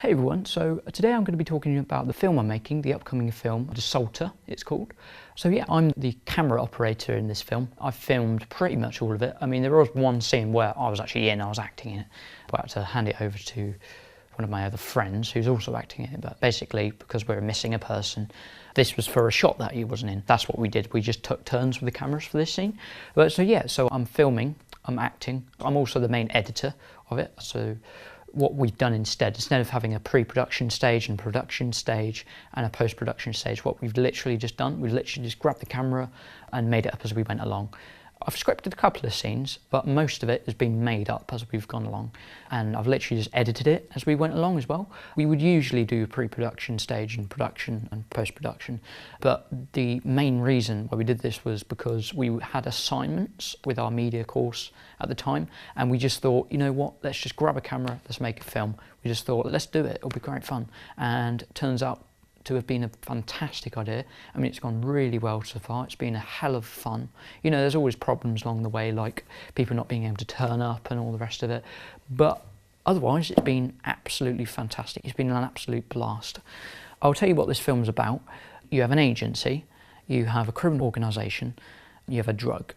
Hey everyone, so today I'm going to be talking about the film I'm making, the upcoming film, Desultor it's called. So yeah, I'm the camera operator in this film. I've filmed pretty much all of it. I mean, there was one scene where I was actually I was acting in it. I had to hand it over to one of my other friends who's also acting in it, but basically because we're missing a person, this was for a shot that he wasn't in. That's what we did. We just took turns with the cameras for this scene. But so yeah, so I'm filming, I'm acting, I'm also the main editor of it. So what we've done instead of having a pre-production stage and production stage and a post-production stage, what we've literally just done, we've literally just grabbed the camera and made it up as we went along. I've scripted a couple of scenes, but most of it has been made up as we've gone along. And I've literally just edited it as we went along as well. We would usually do a pre-production stage and production and post-production. But the main reason why we did this was because we had assignments with our media course at the time. And we just thought, you know what, let's just grab a camera, let's make a film. We just thought, let's do it, it'll be great fun. And it turns out to have been a fantastic idea. I mean, it's gone really well so far. It's been a hell of fun. You know, there's always problems along the way, like people not being able to turn up and all the rest of it. But otherwise, it's been absolutely fantastic. It's been an absolute blast. I'll tell you what this film's about. You have an agency, you have a criminal organisation, you have a drug.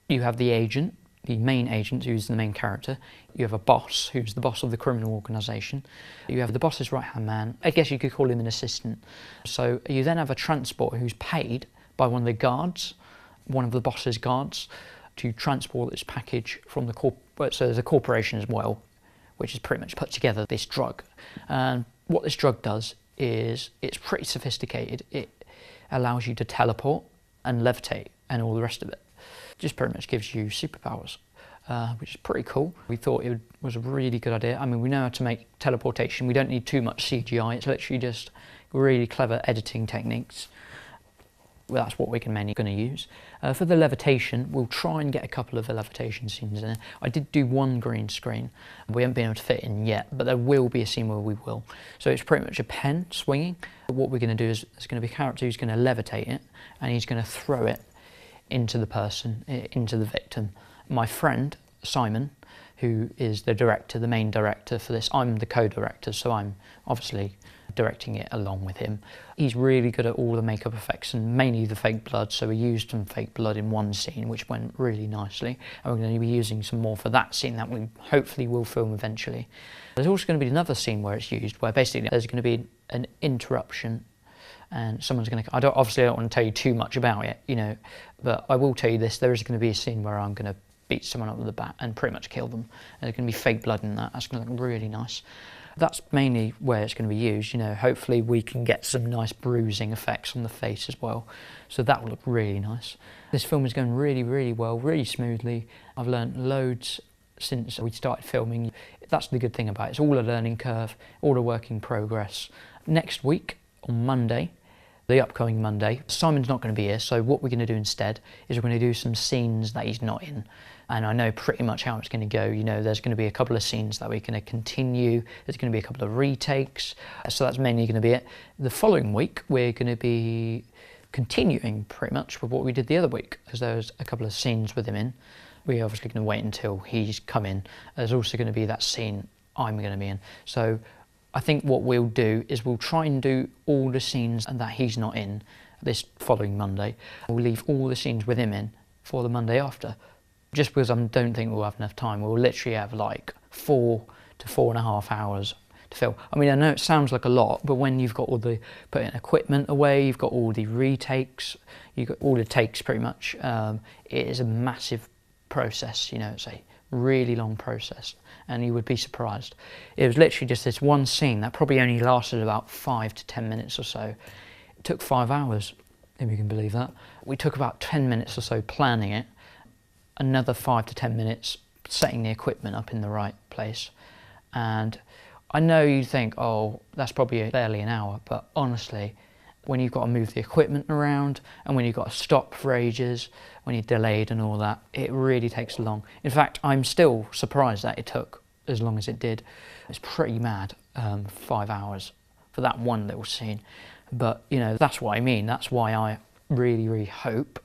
You have the agent, the main agent, who's the main character. You have a boss, who's the boss of the criminal organisation. You have the boss's right-hand man. I guess you could call him an assistant. So you then have a transporter who's paid by one of the guards, one of the boss's guards, to transport this package from the so there's a corporation as well, which has pretty much put together this drug. And what this drug does is it's pretty sophisticated. It allows you to teleport and levitate and all the rest of it. Just pretty much gives you superpowers, which is pretty cool. We thought it was a really good idea. I mean, we know how to make teleportation. We don't need too much CGI. It's literally just really clever editing techniques. Well, that's what we're mainly going to use. For the levitation, we'll try and get a couple of the levitation scenes in there. I did do one green screen. We haven't been able to fit in yet, but there will be a scene where we will. So it's pretty much a pen swinging. What we're going to do is there's going to be a character who's going to levitate it, and he's going to throw it into the person, into the victim. My friend, Simon, who is the director, the main director for this, I'm the co-director, so I'm obviously directing it along with him. He's really good at all the makeup effects and mainly the fake blood, so we used some fake blood in one scene, which went really nicely, and we're going to be using some more for that scene that we hopefully will film eventually. There's also going to be another scene where it's used, where basically there's going to be an interruption and someone's going to, I don't want to tell you too much about it, you know, but I will tell you this, there is going to be a scene where I'm going to beat someone up with a bat and pretty much kill them. And there's going to be fake blood in that. That's going to look really nice. That's mainly where it's going to be used, you know, hopefully we can get some nice bruising effects on the face as well. So that will look really nice. This film is going really, really well, really smoothly. I've learnt loads since we started filming. That's the good thing about it. It's all a learning curve, all a work in progress. Next week, on Monday, the upcoming Monday, Simon's not going to be here, so what we're going to do instead is we're going to do some scenes that he's not in. And I know pretty much how it's going to go. You know, there's going to be a couple of scenes that we're going to continue, there's going to be a couple of retakes, so that's mainly going to be it. The following week, we're going to be continuing pretty much with what we did the other week, because there's a couple of scenes with him in. We're obviously going to wait until he's come in. There's also going to be that scene I'm going to be in. So I think what we'll do is we'll try and do all the scenes that he's not in this following Monday. We'll leave all the scenes with him in for the Monday after. Just because I don't think we'll have enough time. We'll literally have like 4 to 4.5 hours to film. I mean, I know it sounds like a lot, but when you've got all the putting equipment away, you've got all the retakes, you've got all the takes pretty much, it is a massive process, you know, it's a really long process. And you would be surprised. It was literally just this one scene that probably only lasted about 5 to 10 minutes or so. It took 5 hours, if you can believe that. We took about 10 minutes or so planning it, another 5 to 10 minutes setting the equipment up in the right place. And I know you think, oh, that's probably barely an hour, but honestly, when you've got to move the equipment around and when you've got to stop for ages, when you're delayed and all that, it really takes long. In fact, I'm still surprised that it took as long as it did. It's pretty mad, 5 hours for that one little scene. But, you know, that's what I mean. That's why I really, really hope,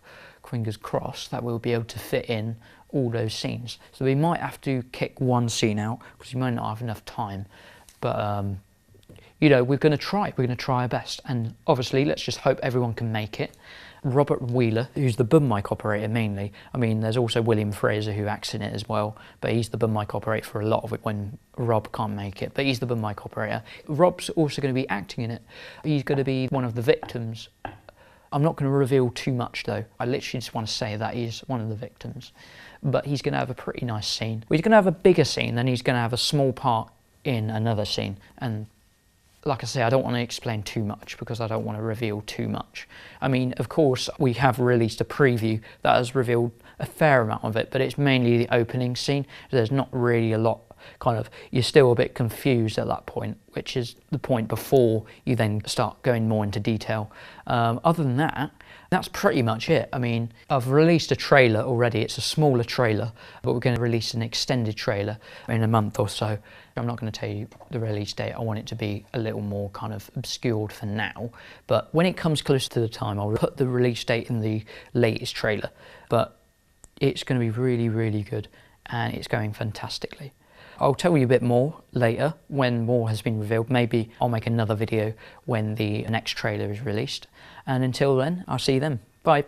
fingers crossed, that we'll be able to fit in all those scenes. So we might have to kick one scene out because we might not have enough time. But you know, we're going to try. We're going to try our best, and obviously, let's just hope everyone can make it. Robert Wheeler, who's the boom mic operator mainly. I mean, there's also WillFraz who acts in it as well, but he's the boom mic operator for a lot of it when Rob can't make it, but he's the boom mic operator. Rob's also going to be acting in it. He's going to be one of the victims. I'm not going to reveal too much though. I literally just want to say that he's one of the victims. But he's going to have a pretty nice scene. He's going to have a bigger scene, then he's going to have a small part in another scene. And like I say, I don't want to explain too much because I don't want to reveal too much. I mean, of course, we have released a preview that has revealed a fair amount of it, but it's mainly the opening scene. There's not really a lot, you're still a bit confused at that point, which is the point before you then start going more into detail. Other than that, that's pretty much it. I mean, I've released a trailer already. It's a smaller trailer, but we're going to release an extended trailer in a month or so. I'm not going to tell you the release date. I want it to be a little more kind of obscured for now. But when it comes close to the time, I'll put the release date in the latest trailer. But it's going to be really, really good, and it's going fantastically. I'll tell you a bit more later when more has been revealed. Maybe I'll make another video when the next trailer is released. And until then, I'll see you then. Bye.